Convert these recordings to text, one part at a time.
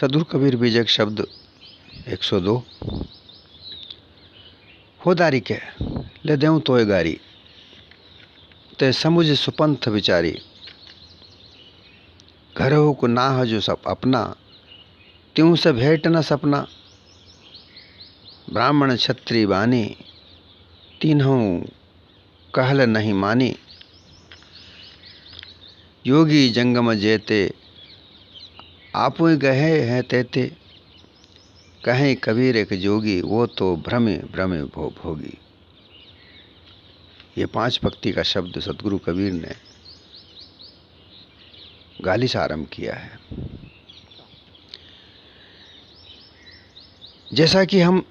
सदगुरु कबीर बीजक शब्द 102। हो दारी के ले देऊं तोय गारी, ते समुझ सुपंथ विचारी। घर हो को ना है जो सब अपना, त्यों से भेंट न सपना। ब्राह्मण क्षत्रिय बानी, तीनों कहल नहीं मानी। योगी जंगम जेते, आपु गहे हैं तेते। कहें कबीर एक जोगी, वो तो भ्रमे भ्रमे भोगी। ये 5 भक्ति का शब्द सतगुरु कबीर ने गाली से आरंभ किया है। जैसा कि हम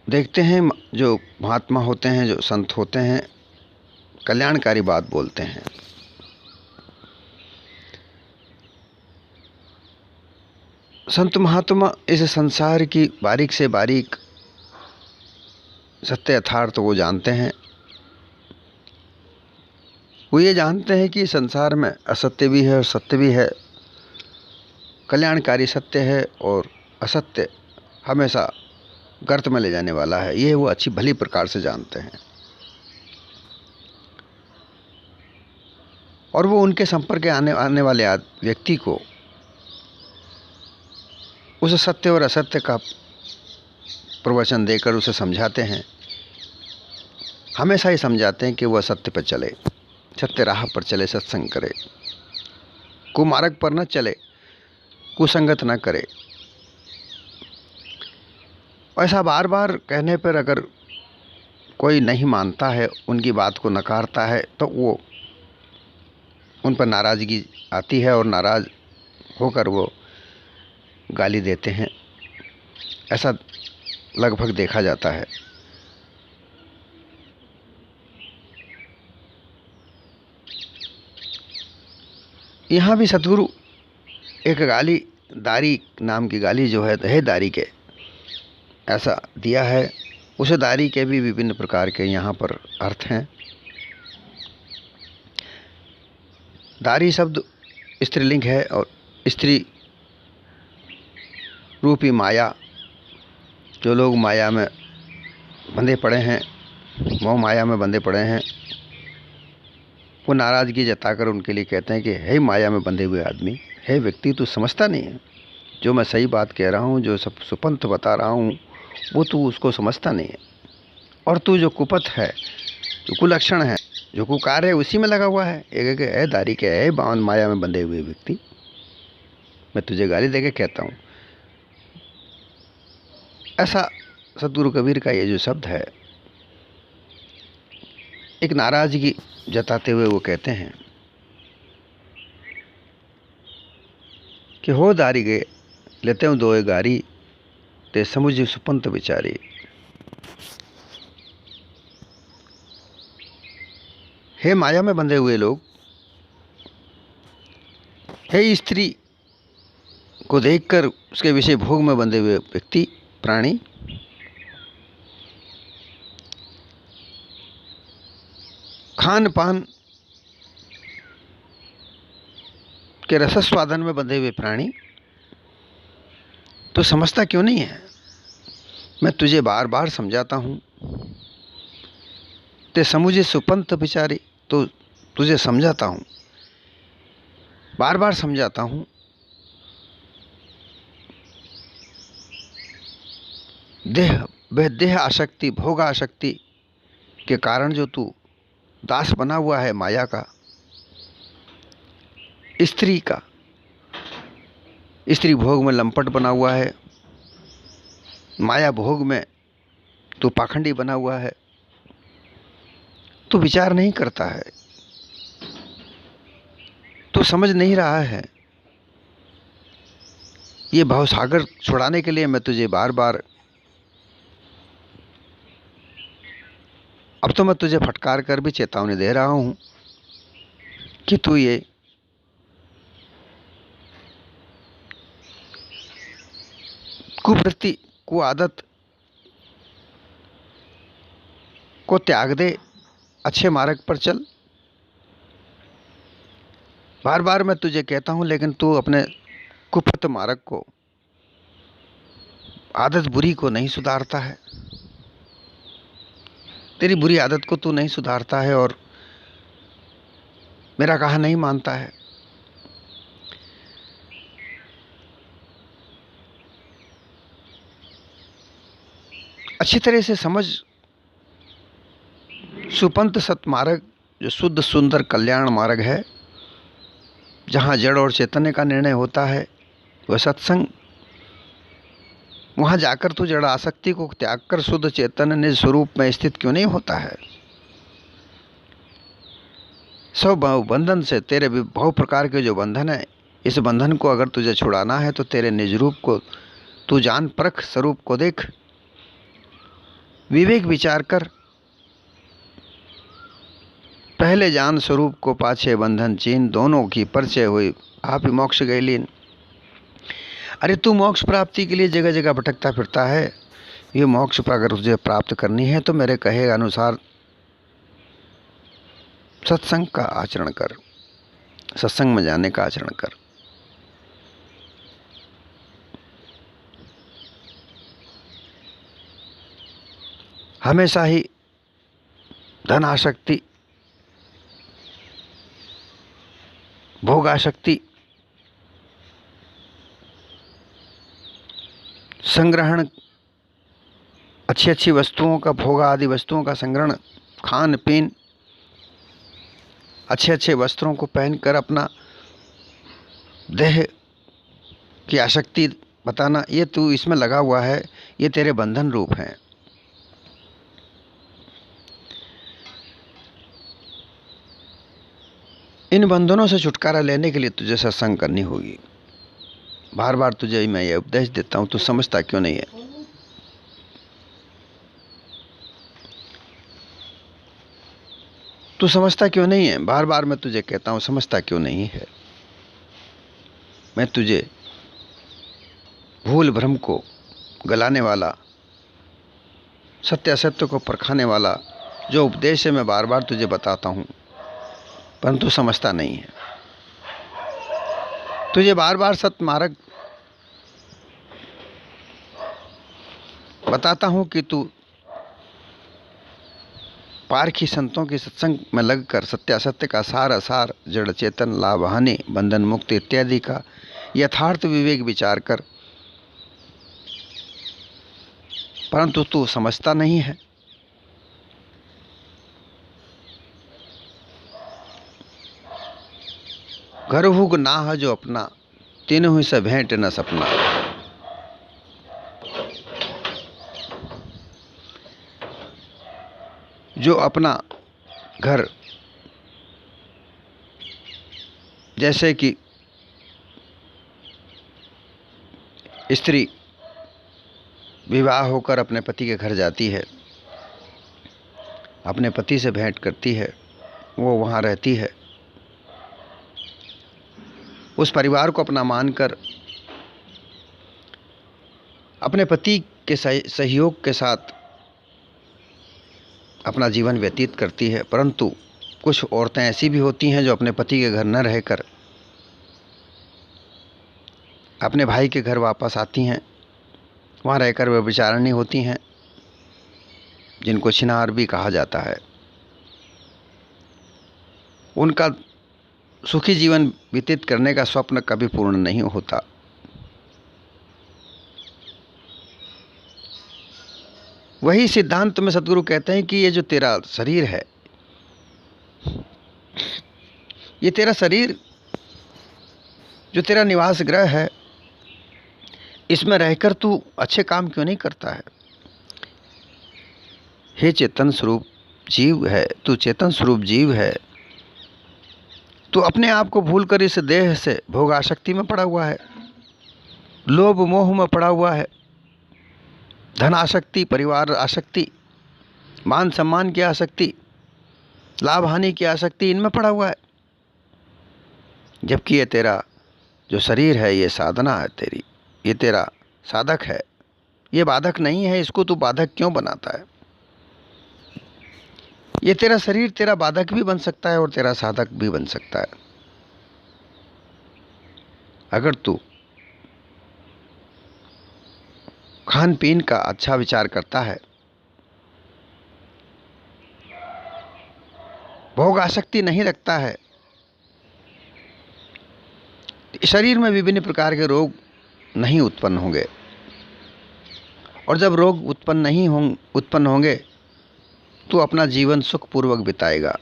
देखते हैं, जो महात्मा होते हैं, जो संत होते हैं, कल्याणकारी बात बोलते हैं। संत महात्मा इस संसार की बारीक से बारीक सत्य यथार्थ वो जानते हैं। वो ये जानते हैं कि संसार में असत्य भी है और सत्य भी है, कल्याणकारी सत्य है और असत्य हमेशा गर्त में ले जाने वाला है। ये वो अच्छी भली प्रकार से जानते हैं और वो उनके संपर्क आने वाले व्यक्ति को उस सत्य और असत्य का प्रवचन देकर उसे समझाते हैं। हमेशा ही समझाते हैं कि वह सत्य पर चले, सत्य राह पर चले, सत्संग करे, कुमार्ग पर न चले, कुसंगत न करे। ऐसा बार बार कहने पर अगर कोई नहीं मानता है, उनकी बात को नकारता है, तो वो उन पर नाराज़गी आती है और नाराज़ होकर वो गाली देते हैं। ऐसा लगभग देखा जाता है। यहाँ भी सतगुरु एक गाली, दारी नाम की गाली जो है दारी के, ऐसा दिया है। उस दारी के भी विभिन्न प्रकार के यहाँ पर अर्थ हैं। दारी शब्द स्त्रीलिंग है और स्त्री रूपी माया, जो लोग माया में बंधे पड़े हैं, मोह माया में बंधे पड़े हैं, वो नाराज़गी जताकर उनके लिए कहते हैं कि हे माया में बंधे हुए आदमी, हे व्यक्ति, तू समझता नहीं है। जो मैं सही बात कह रहा हूँ, जो सब सुपंथ बता रहा हूँ, वो तू उसको समझता नहीं है। और तू जो कुपथ है, जो कुलक्षण है, जो कुकार्य है, उसी में लगा हुआ है। एक है दारी के, है बावन माया में बंधे हुए व्यक्ति, मैं तुझे गाली देके कहता हूँ। ऐसा सतगुरु कबीर का ये जो शब्द है, एक नाराज़गी जताते हुए वो कहते हैं कि हो दारी गए लेते हूँ दोए गारी, ते समुझ सुपंत विचारी। हे माया में बंधे हुए लोग, हे स्त्री को देखकर उसके विषय भोग में बंधे हुए व्यक्ति, प्राणी, खान पान के रसस्वादन में बंधे हुए प्राणी, तो समझता क्यों नहीं है? मैं तुझे बार बार समझाता हूँ, ते समुझे सुपंथ विचारी, तो तुझे समझाता हूँ, बार बार समझाता हूँ। देह आसक्ति, भोग आसक्ति के कारण जो तू दास बना हुआ है माया का, स्त्री का, स्त्री भोग में लंपट बना हुआ है, माया भोग में तू पाखंडी बना हुआ है, तू विचार नहीं करता है, तू समझ नहीं रहा है। ये भवसागर छुड़ाने के लिए मैं तुझे बार बार, अब तो मैं तुझे फटकार कर भी चेतावनी दे रहा हूं कि तू ये कुवृत्ति, कुआदत को त्याग दे, अच्छे मार्ग पर चल। बार बार मैं तुझे कहता हूं, लेकिन तू अपने कुपथ मार्ग को आदत बुरी को नहीं सुधारता है, तेरी बुरी आदत को तू नहीं सुधारता है और मेरा कहा नहीं मानता है। अच्छी तरह से समझ, सुपंथ सतमार्ग जो शुद्ध सुंदर कल्याण मार्ग है, जहाँ जड़ और चैतन्य का निर्णय होता है, वह सत्संग। वहाँ जाकर तू जड़ आसक्ति को त्याग कर शुद्ध चैतन्य निज स्वरूप में स्थित क्यों नहीं होता है। सब बंधन से, तेरे भी बहु प्रकार के जो बंधन है, इस बंधन को अगर तुझे छुड़ाना है तो तेरे निज रूप को तू जान, परख, स्वरूप को देख, विवेक विचार कर। पहले जान स्वरूप को, पाछे बंधन चीन, दोनों की परिचय हुई आप ही मोक्ष गए लीन। अरे तू मोक्ष प्राप्ति के लिए जगह जगह भटकता फिरता है। ये मोक्ष पर अगर तुझे प्राप्त करनी है तो मेरे कहे अनुसार सत्संग का आचरण कर, सत्संग में जाने का आचरण कर। हमेशा ही धन आसक्ति, भोग आसक्ति, संग्रहण, अच्छी अच्छी वस्तुओं का, भोग आदि वस्तुओं का संग्रहण, खान पीन, अच्छे अच्छे वस्त्रों को पहनकर अपना देह की आसक्ति बताना, ये तू इसमें लगा हुआ है, ये तेरे बंधन रूप हैं। इन बंधनों से छुटकारा लेने के लिए तुझे सत्संग करनी होगी। बार बार तुझे मैं ये उपदेश देता हूं, तू समझता क्यों नहीं है? तू समझता क्यों नहीं है? बार बार मैं तुझे कहता हूं, समझता क्यों नहीं है? मैं तुझे भूल भ्रम को गलाने वाला, सत्य असत्य को परखाने वाला जो उपदेश है, मैं बार बार तुझे बताता हूं, परंतु समझता नहीं है। तुझे बार बार सत्मार्ग बताता हूं कि तू पारखी संतों के सत्संग में लगकर सत्यासत्य का सार असार, जड़ चेतन, लाभ हानि, बंधन मुक्ति इत्यादि का यथार्थ विवेक विचार कर, परंतु तू समझता नहीं है। घर हुग नाह जो अपना, तीनों से भेंट न सपना। जो अपना घर, जैसे कि स्त्री विवाह होकर अपने पति के घर जाती है, अपने पति से भेंट करती है, वो वहाँ रहती है, उस परिवार को अपना मानकर अपने पति के सहयोग के साथ अपना जीवन व्यतीत करती है। परंतु कुछ औरतें ऐसी भी होती हैं जो अपने पति के घर न रहकर अपने भाई के घर वापस आती हैं, वहाँ रहकर वे विचारणी होती हैं, जिनको छिनार भी कहा जाता है। उनका सुखी जीवन व्यतीत करने का स्वप्न कभी पूर्ण नहीं होता। वही सिद्धांत में सद्गुरु कहते हैं कि ये जो तेरा शरीर है, ये तेरा शरीर जो तेरा निवास गृह है, इसमें रहकर तू अच्छे काम क्यों नहीं करता है? हे चेतन स्वरूप जीव है, तू चेतन स्वरूप जीव है, तू अपने आप को भूलकर इस देह से भोग आसक्ति में पड़ा हुआ है, लोभ मोह में पड़ा हुआ है, धन आसक्ति, परिवार आसक्ति, मान सम्मान की आसक्ति, लाभ हानि की आसक्ति, इनमें पड़ा हुआ है। जबकि ये तेरा जो शरीर है, ये साधना है तेरी, ये तेरा साधक है, ये बाधक नहीं है। इसको तू बाधक क्यों बनाता है? ये तेरा शरीर तेरा बाधक भी बन सकता है और तेरा साधक भी बन सकता है। अगर तू खान पीन का अच्छा विचार करता है, भोग आसक्ति नहीं रखता है, शरीर में विभिन्न प्रकार के रोग नहीं उत्पन्न होंगे। और जब रोग उत्पन्न होंगे तो अपना जीवन सुखपूर्वक बिताएगा।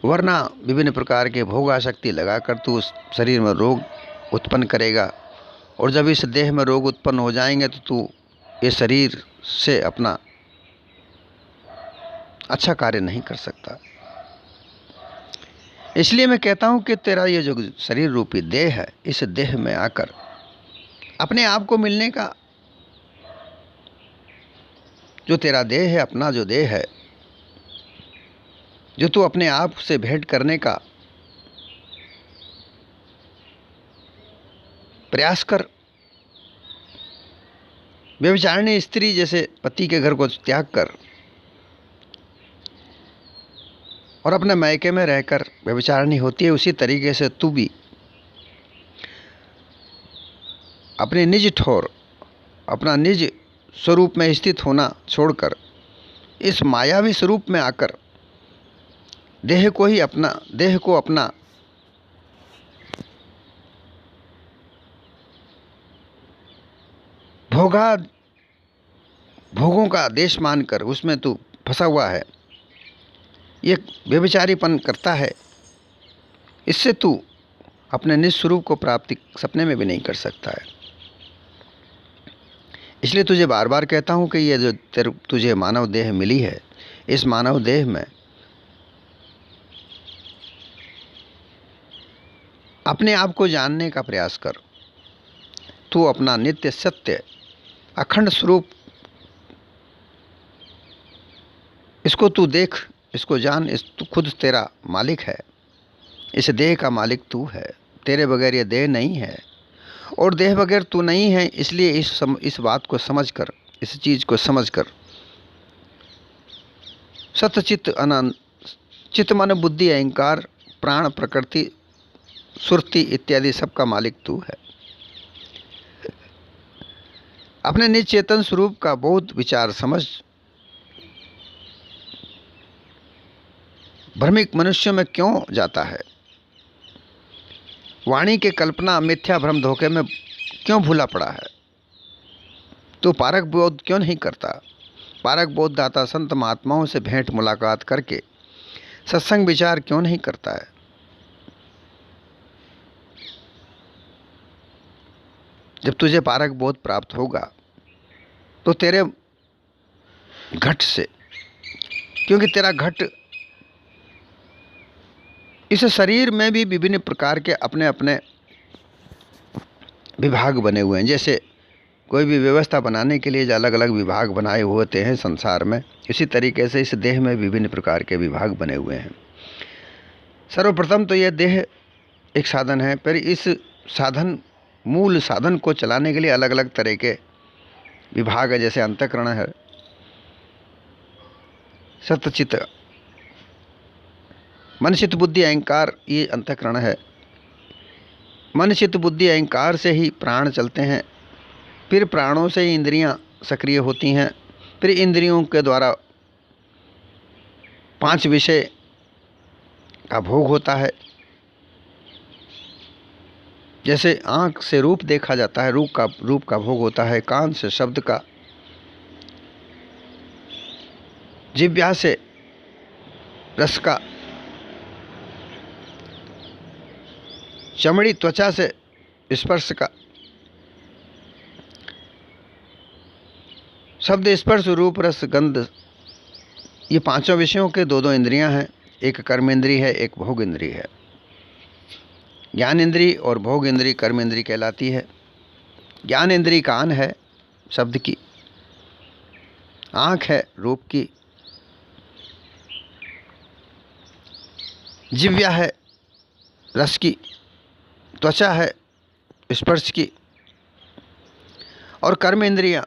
वरना विभिन्न प्रकार के भोग आसक्ति लगाकर तू उस शरीर में रोग उत्पन्न करेगा, और जब इस देह में रोग उत्पन्न हो जाएंगे तो तू ये शरीर से अपना अच्छा कार्य नहीं कर सकता। इसलिए मैं कहता हूँ कि तेरा ये जो शरीर रूपी देह है, इस देह में आकर अपने आप को मिलने का जो तेरा देह है, अपना जो देह है, जो तू अपने आप से भेंट करने का प्रयास कर। व्यभिचारिणी स्त्री जैसे पति के घर को त्याग कर और अपने मायके में रहकर व्यभिचारिणी होती है, उसी तरीके से तू भी अपने निज ठोर, अपना निज स्वरूप में स्थित होना छोड़कर इस मायावी स्वरूप में आकर देह को अपना भोगों का देश मानकर उसमें तू फंसा हुआ है, ये व्यभिचारीपन करता है। इससे तू अपने निज स्वरूप को प्राप्ति सपने में भी नहीं कर सकता है। इसलिए तुझे बार बार कहता हूँ कि ये जो तुझे मानव देह मिली है, इस मानव देह में अपने आप को जानने का प्रयास कर। तू अपना नित्य सत्य अखंड स्वरूप इसको तू देख, इसको जान। तू खुद तेरा मालिक है, इस देह का मालिक तू है। तेरे बगैर ये देह नहीं है और देह बगैर तू नहीं है। इसलिए इस बात को समझकर, इस चीज़ को समझकर सतचित अनंत चित्त मन बुद्धि अहंकार प्राण प्रकृति सुरति इत्यादि सबका मालिक तू है। अपने निज चेतन स्वरूप का बोध विचार समझ भ्रमिक मनुष्यों में क्यों जाता है? वाणी के कल्पना मिथ्या भ्रम धोखे में क्यों भूला पड़ा है? तू पारक बोध क्यों नहीं करता? पारक बोध दाता संत महात्माओं से भेंट मुलाकात करके सत्संग विचार क्यों नहीं करता है? जब तुझे पारक बोध प्राप्त होगा तो तेरे घट से, क्योंकि तेरा घट इस शरीर में भी विभिन्न प्रकार के अपने अपने विभाग बने हुए हैं। जैसे कोई भी व्यवस्था बनाने के लिए जो अलग अलग विभाग बनाए हुए होते हैं संसार में, इसी तरीके से इस देह में विभिन्न प्रकार के विभाग बने हुए हैं। सर्वप्रथम तो यह देह एक साधन है, फिर इस साधन मूल साधन को चलाने के लिए अलग अलग तरह के विभाग है। जैसे अंतःकरण है, सतचित मन चित्त बुद्धि अहंकार, ये अंतःकरण है। मन चित्त बुद्धि अहंकार से ही प्राण चलते हैं, फिर प्राणों से ही इंद्रियां सक्रिय होती हैं, फिर इंद्रियों के द्वारा 5 विषय का भोग होता है। जैसे आँख से रूप देखा जाता है, रूप का भोग होता है। कान से शब्द का, जिह्वा से रस का, चमड़ी त्वचा से स्पर्श का, शब्द स्पर्श रूप रस गंध, ये 5 विषयों के 2-2 इंद्रियां हैं। एक कर्म इंद्री है, एक भोग इंद्री है। ज्ञान इंद्री और भोग इंद्री कर्म इंद्री कहलाती है। ज्ञान इंद्री कान है शब्द की, आँख है रूप की, जिह्वा है रस की, त्वचा है स्पर्श की, और कर्म इंद्रियां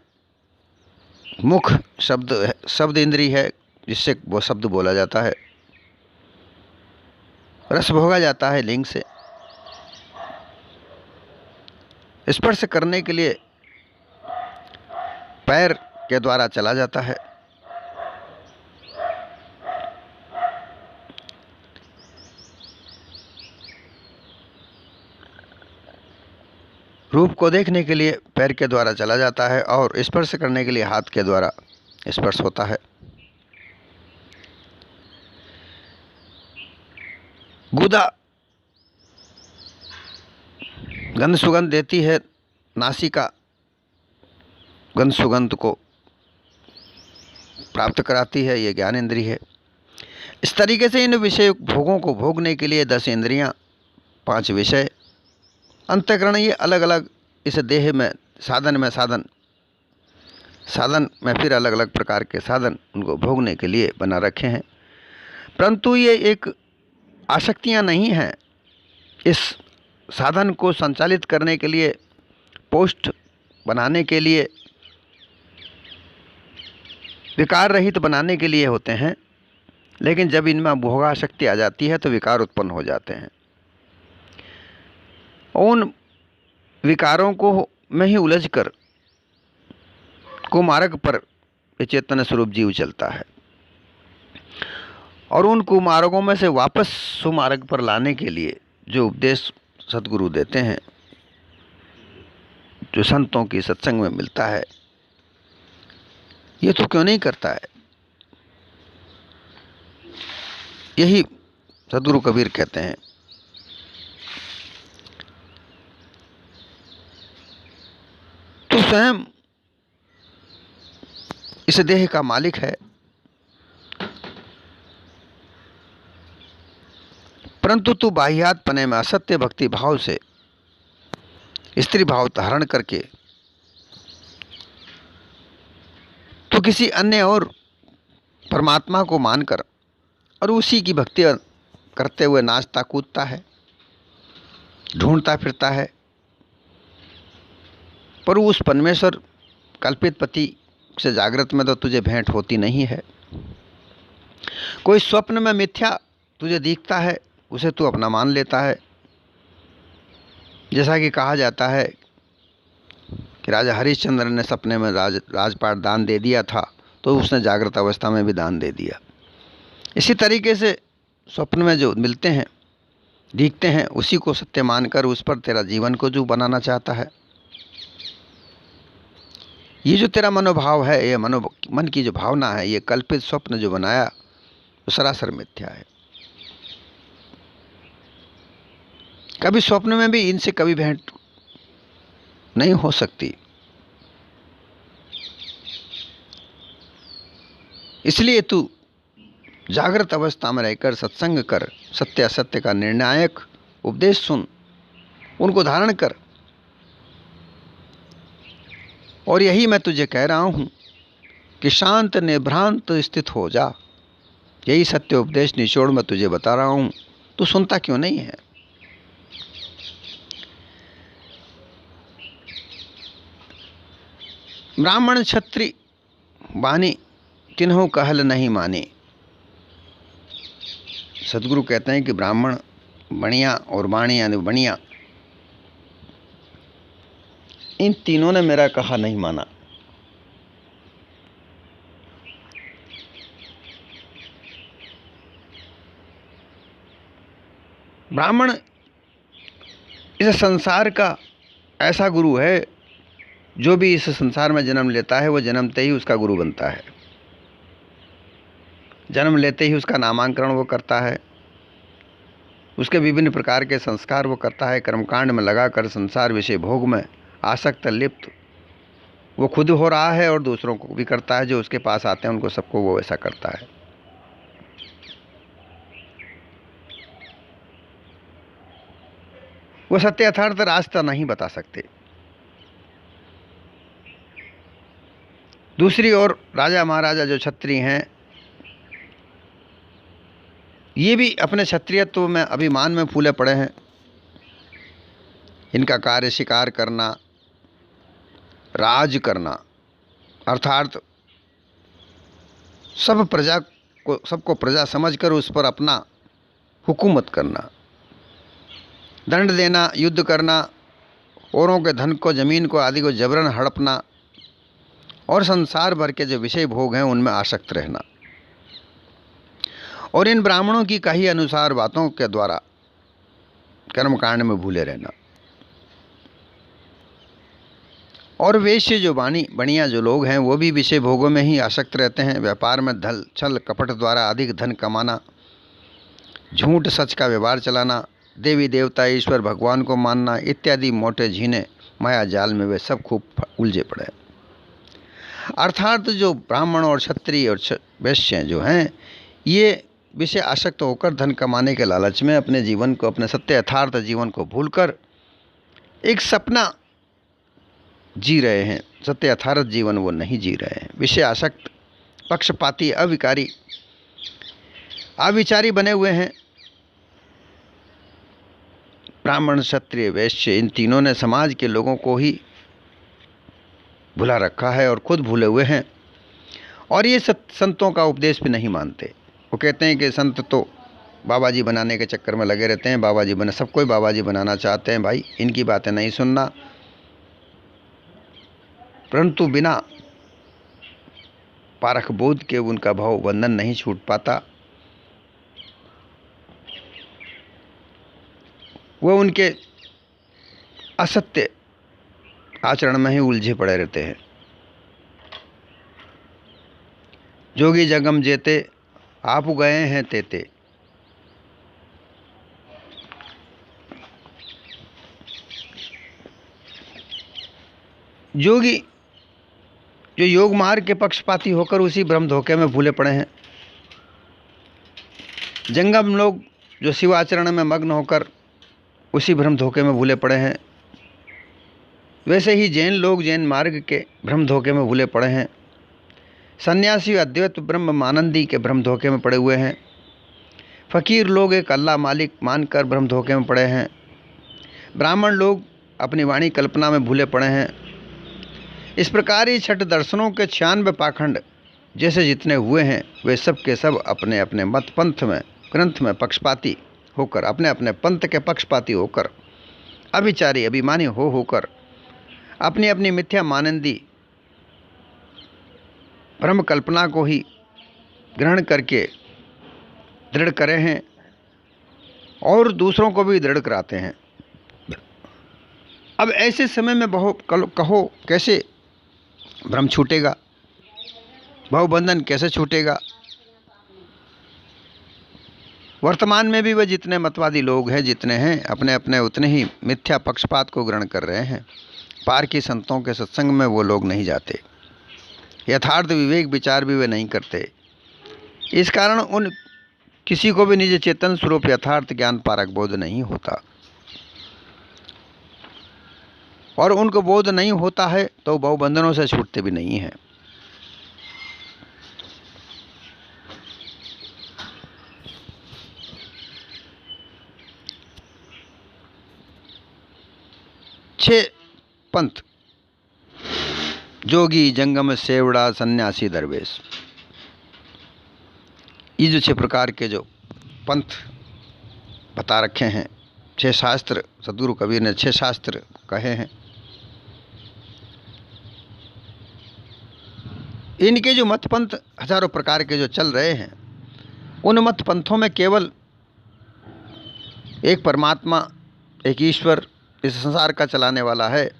मुख शब्द इंद्री है, जिससे वो शब्द बोला जाता है। रस भोगा जाता है लिंग से। स्पर्श करने के लिए पैर के द्वारा चला जाता है। रूप को देखने के लिए पैर के द्वारा चला जाता है और स्पर्श करने के लिए हाथ के द्वारा स्पर्श होता है। गुदा गंध सुगंध देती है, नासिका गंध सुगंध को प्राप्त कराती है, ये ज्ञान इंद्रिय है। इस तरीके से इन विषय भोगों को भोगने के लिए 10 इंद्रियां, 5 विषय, अंतःकरण, ये अलग अलग इस देह में साधन में फिर अलग अलग प्रकार के साधन उनको भोगने के लिए बना रखे हैं। परंतु ये एक आसक्तियां नहीं हैं। इस साधन को संचालित करने के लिए, पोस्ट बनाने के लिए, विकार रहित बनाने के लिए होते हैं। लेकिन जब इनमें भोगासक्ति आ जाती है तो विकार उत्पन्न हो जाते हैं। उन विकारों को में ही उलझकर कुमार्ग पर चेतन स्वरूप जीव चलता है और उन कुमार्गों में से वापस सुमार्ग पर लाने के लिए जो उपदेश सद्गुरु देते हैं, जो संतों की सत्संग में मिलता है, ये तो क्यों नहीं करता है। यही सद्गुरु कबीर कहते हैं, तू स्वयं इस देह का मालिक है, परंतु तू बाह्यात्पने में असत्य भक्ति भाव से स्त्री भाव धारण करके तो किसी अन्य और परमात्मा को मानकर और उसी की भक्ति करते हुए नाचता कूदता है, ढूंढता फिरता है, पर उस परमेश्वर कल्पित पति से जागृत में तो तुझे भेंट होती नहीं है। कोई स्वप्न में मिथ्या तुझे दिखता है, उसे तू अपना मान लेता है। जैसा कि कहा जाता है कि राजा हरिश्चंद्र ने सपने में राजपाट दान दे दिया था, तो उसने जागृत अवस्था में भी दान दे दिया। इसी तरीके से स्वप्न में जो मिलते हैं, दिखते हैं, उसी को सत्य मानकर उस पर तेरा जीवन को जो बनाना चाहता है। ये जो तेरा मनोभाव है, ये मन की जो भावना है, ये कल्पित स्वप्न जो बनाया वो सरासर मिथ्या है। कभी स्वप्न में भी इनसे कभी भेंट नहीं हो सकती। इसलिए तू जागृत अवस्था में रहकर सत्संग कर, सत्य असत्य का निर्णायक उपदेश सुन, उनको धारण कर। और यही मैं तुझे कह रहा हूं कि शांत निभ्रांत स्थित हो जा। यही सत्य उपदेश निचोड़ मैं तुझे बता रहा हूं, तू सुनता क्यों नहीं है। ब्राह्मण क्षत्रि बानी किन्हों कहल नहीं माने। सद्गुरु कहते हैं कि ब्राह्मण, बणिया और वाणी यानी बणिया, इन तीनों ने मेरा कहा नहीं माना। ब्राह्मण इस संसार का ऐसा गुरु है, जो भी इस संसार में जन्म लेता है वो जन्मते ही उसका गुरु बनता है। जन्म लेते ही उसका नामांकरण वो करता है, उसके विभिन्न प्रकार के संस्कार वो करता है। कर्मकांड में लगाकर संसार विषय भोग में आसक्त लिप्त वो खुद हो रहा है और दूसरों को भी करता है। जो उसके पास आते हैं उनको सबको वो ऐसा करता है। वो सत्य यथार्थ रास्ता नहीं बता सकते। दूसरी ओर राजा महाराजा जो क्षत्रिय हैं, ये भी अपने क्षत्रियत्व में अभिमान में फूले पड़े हैं। इनका कार्य शिकार करना, राज करना, अर्थात सबको प्रजा समझकर उस पर अपना हुकूमत करना, दंड देना, युद्ध करना, औरों के धन को, जमीन को आदि को जबरन हड़पना, और संसार भर के जो विषय भोग हैं उनमें आसक्त रहना, और इन ब्राह्मणों की कही अनुसार बातों के द्वारा कर्मकांड में भूले रहना। और वेश्य जो बनिया जो लोग हैं वो भी विषय भोगों में ही आसक्त रहते हैं। व्यापार में धल छल कपट द्वारा अधिक धन कमाना, झूठ सच का व्यवहार चलाना, देवी देवता ईश्वर भगवान को मानना इत्यादि मोटे झीने माया जाल में वे सब खूब उलझे पड़े। अर्थात जो ब्राह्मण और क्षत्रिय और वैश्य जो हैं ये विषय आसक्त होकर धन कमाने के लालच में अपने जीवन को, अपने सत्य यथार्थ जीवन को भूलकर एक सपना जी रहे हैं। सत्य यथार्थ जीवन वो नहीं जी रहे हैं। विषय आसक्त, पक्षपाती, अविचारी बने हुए हैं। ब्राह्मण क्षत्रिय वैश्य इन तीनों ने समाज के लोगों को ही भुला रखा है और खुद भूले हुए हैं। और ये संतों का उपदेश भी नहीं मानते। वो कहते हैं कि संत तो बाबा जी बनाने के चक्कर में लगे रहते हैं, बाबा जी बना, सबको ही बाबा जी बनाना चाहते हैं। भाई इनकी बातें नहीं सुनना, परंतु बिना पारख बोध के उनका भाव बंधन नहीं छूट पाता। वो उनके असत्य आचरण में ही उलझे पड़े रहते हैं। जोगी जगम जेते आप गए हैं तेते। जोगी जो योग मार्ग के पक्षपाती होकर उसी भ्रम धोखे में भूले पड़े हैं। जंगम लोग जो शिवाचरण में मग्न होकर उसी भ्रम धोखे में भूले पड़े हैं। वैसे ही जैन लोग जैन मार्ग के भ्रम धोखे में भूले पड़े हैं। सन्यासी अद्वैत ब्रह्म मानंदी के भ्रम धोखे में पड़े हुए हैं। फकीर लोग एक अल्लाह मालिक मानकर भ्रम धोखे में पड़े हैं। ब्राह्मण लोग अपनी वाणी कल्पना में भूले पड़े हैं। इस प्रकार ही छठ दर्शनों के 96 पाखंड जैसे जितने हुए हैं वे सब के सब अपने अपने मत पंथ में ग्रंथ में पक्षपाती होकर, अपने अपने पंथ के पक्षपाती होकर, अभिचारी अभिमानी होकर अपनी अपनी मिथ्या मानंदी ब्रह्म कल्पना को ही ग्रहण करके दृढ़ करे हैं और दूसरों को भी दृढ़ कराते हैं। अब ऐसे समय में कहो कैसे भ्रम छूटेगा, भावबंधन कैसे छूटेगा। वर्तमान में भी वह जितने मतवादी लोग हैं जितने हैं अपने अपने उतने ही मिथ्या पक्षपात को ग्रहण कर रहे हैं। पार की संतों के सत्संग में वो लोग नहीं जाते, यथार्थ विवेक विचार भी वे नहीं करते। इस कारण उन किसी को भी निज चेतन स्वरूप यथार्थ ज्ञान पारक बोध नहीं होता, और उनको बोध नहीं होता है तो बहुबंधनों से छूटते भी नहीं हैं। छह पंथ, जोगी जंगम सेवड़ा सन्यासी दरवेश, ये जो 6 प्रकार के जो पंथ बता रखे हैं, 6 शास्त्र सदगुरु कबीर ने 6 शास्त्र कहे हैं। इनके जो मत पंथ हजारों प्रकार के जो चल रहे हैं, उन मत पंथों में केवल एक परमात्मा, एक ईश्वर इस संसार का चलाने वाला है।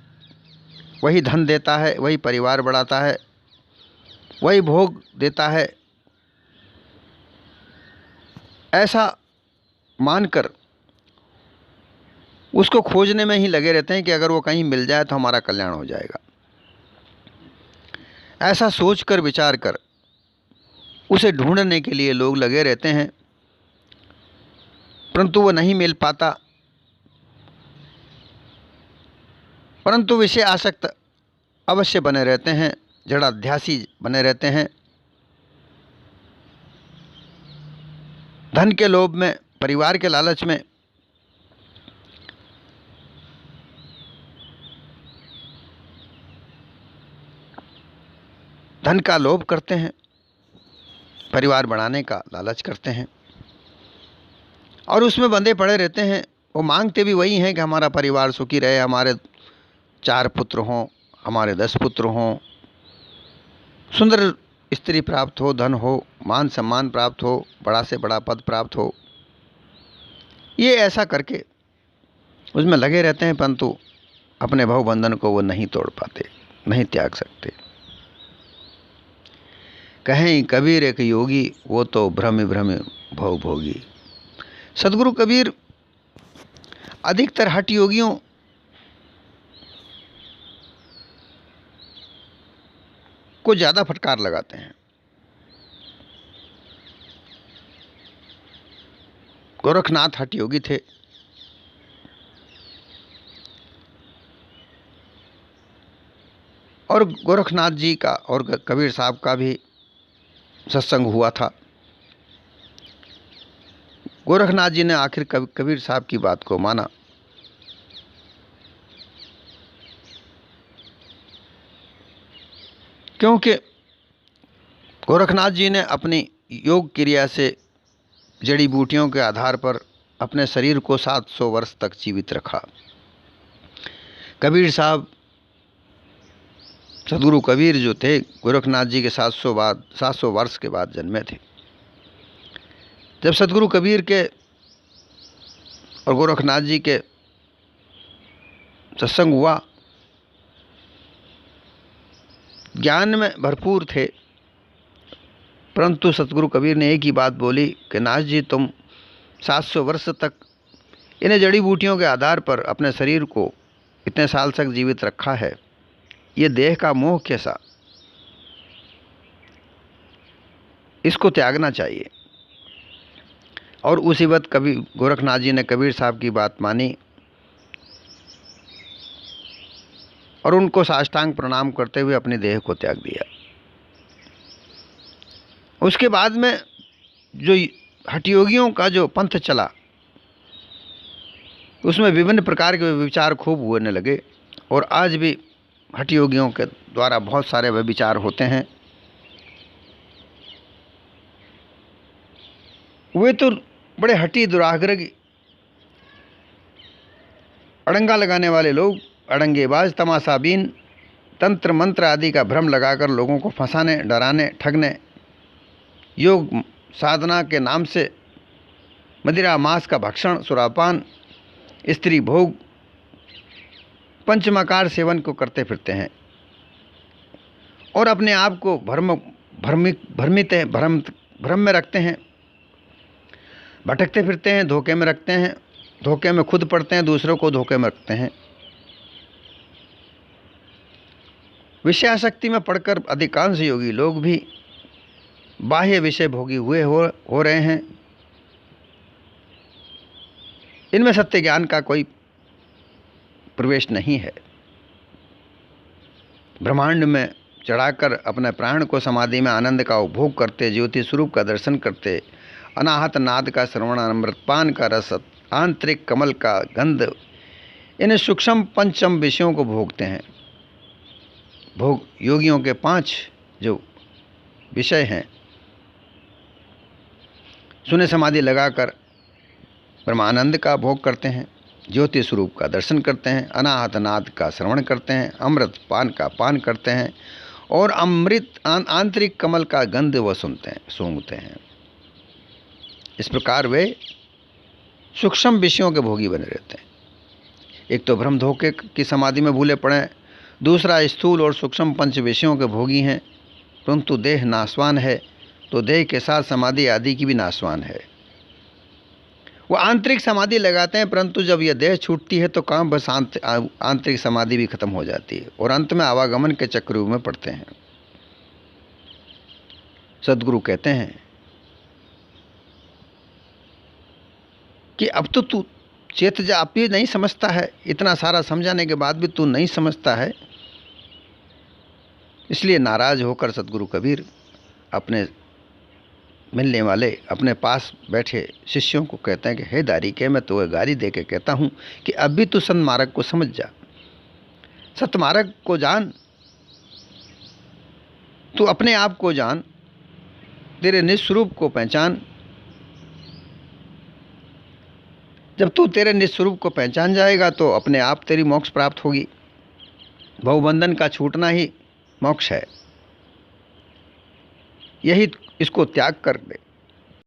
वही धन देता है, वही परिवार बढ़ाता है, वही भोग देता है, ऐसा मानकर उसको खोजने में ही लगे रहते हैं कि अगर वो कहीं मिल जाए तो हमारा कल्याण हो जाएगा। ऐसा सोचकर विचार कर उसे ढूंढने के लिए लोग लगे रहते हैं, परंतु वो नहीं मिल पाता। परंतु विषय आसक्त अवश्य बने रहते हैं, जड़ाध्यासी बने रहते हैं। धन के लोभ में, परिवार के लालच में धन का लोभ करते हैं, परिवार बढ़ाने का लालच करते हैं और उसमें बंधे पड़े रहते हैं। वो मांगते भी वही हैं कि हमारा परिवार सुखी रहे, हमारे 4 पुत्र हों, हमारे 10 पुत्र हों, सुंदर स्त्री प्राप्त हो, धन हो, मान सम्मान प्राप्त हो, बड़ा से बड़ा पद प्राप्त हो, ये ऐसा करके उसमें लगे रहते हैं, परंतु अपने भव बंधन को वो नहीं तोड़ पाते, नहीं त्याग सकते। कहें कबीर एक योगी, वो तो भ्रम भ्रम भव भोगी। सदगुरु कबीर अधिकतर हठ योगियों को ज़्यादा फटकार लगाते हैं। गोरखनाथ हठ योगी थे, और गोरखनाथ जी का और कबीर साहब का भी सत्संग हुआ था। गोरखनाथ जी ने आखिर कबीर साहब की बात को माना। क्योंकि गोरखनाथ जी ने अपनी योग क्रिया से जड़ी बूटियों के आधार पर अपने शरीर को 700 वर्ष तक जीवित रखा। कबीर साहब, सदगुरु कबीर जो थे, गोरखनाथ जी के 700 वर्ष के बाद जन्मे थे। जब सदगुरु कबीर के और गोरखनाथ जी के सत्संग हुआ, ज्ञान में भरपूर थे, परंतु सतगुरु कबीर ने एक ही बात बोली कि नाथ जी, तुम 700 वर्ष तक इन्हें जड़ी बूटियों के आधार पर अपने शरीर को इतने साल तक जीवित रखा है, ये देह का मोह कैसा, इसको त्यागना चाहिए। और उसी वक्त गोरखनाथ जी ने कबीर साहब की बात मानी और उनको साष्टांग प्रणाम करते हुए अपने देह को त्याग दिया। उसके बाद में जो हठयोगियों का जो पंथ चला, उसमें विभिन्न प्रकार के विचार खूब होने लगे, और आज भी हठयोगियों के द्वारा बहुत सारे विचार होते हैं। वे तो बड़े हठी दुराग्रही, अड़ंगा लगाने वाले लोग, अड़ंगेबाज, तमाशाबीन, तंत्र मंत्र आदि का भ्रम लगाकर लोगों को फंसाने, डराने, ठगने, योग साधना के नाम से मदिरा मांस का भक्षण, सुरापान, स्त्री भोग, पंचमाकार सेवन को करते फिरते हैं और अपने आप को भ्रम में रखते हैं, भटकते फिरते हैं, धोखे में रखते हैं, धोखे में खुद पड़ते हैं, दूसरों को धोखे में रखते हैं। विषयासक्ति में पड़कर अधिकांश योगी लोग भी बाह्य विषय भोगी हुए हो रहे हैं। इनमें सत्य ज्ञान का कोई प्रवेश नहीं है। ब्रह्मांड में चढ़ाकर अपने प्राण को समाधि में आनंद का उपभोग करते, ज्योति स्वरूप का दर्शन करते, अनाहत नाद का श्रवण, अमृतपान का रस, आंतरिक कमल का गंध, इन सूक्ष्म पंचम विषयों को भोगते हैं। भोग योगियों के 5 जो विषय हैं, सुने समाधि लगाकर ब्रह्मानंद का भोग करते हैं, ज्योति स्वरूप का दर्शन करते हैं, अनाहत नाद का श्रवण करते हैं, अमृत पान का पान करते हैं और आंतरिक कमल का गंध वो सूंघते हैं। इस प्रकार वे सूक्ष्म विषयों के भोगी बने रहते हैं। एक तो भ्रम धोखे की समाधि में भूले पड़े, दूसरा स्थूल और सूक्ष्म पंच विषयों के भोगी हैं। परंतु देह नाशवान है, तो देह के साथ समाधि आदि की भी नाशवान है। वो आंतरिक समाधि लगाते हैं, परंतु जब यह देह छूटती है तो काम बस आंतरिक समाधि भी खत्म हो जाती है और अंत में आवागमन के चक्रव्यूह में पड़ते हैं। सदगुरु कहते हैं कि अब तो तू चेत जा, अब भी नहीं समझता है, इतना सारा समझाने के बाद भी तू नहीं समझता है। इसलिए नाराज होकर सदगुरु कबीर अपने मिलने वाले, अपने पास बैठे शिष्यों को कहते हैं कि हे दारी के, मैं तुम्हें गारी दे के कहता हूँ कि अब भी तू सन्मार्ग को समझ जा, सतमार्ग को जान, तू अपने आप को जान, तेरे निस्वरूप को पहचान। जब तू तेरे निस्वरूप को पहचान जाएगा तो अपने आप तेरी मोक्ष प्राप्त होगी। भवबंधन का छूटना ही मोक्ष है। यही इसको त्याग कर दे।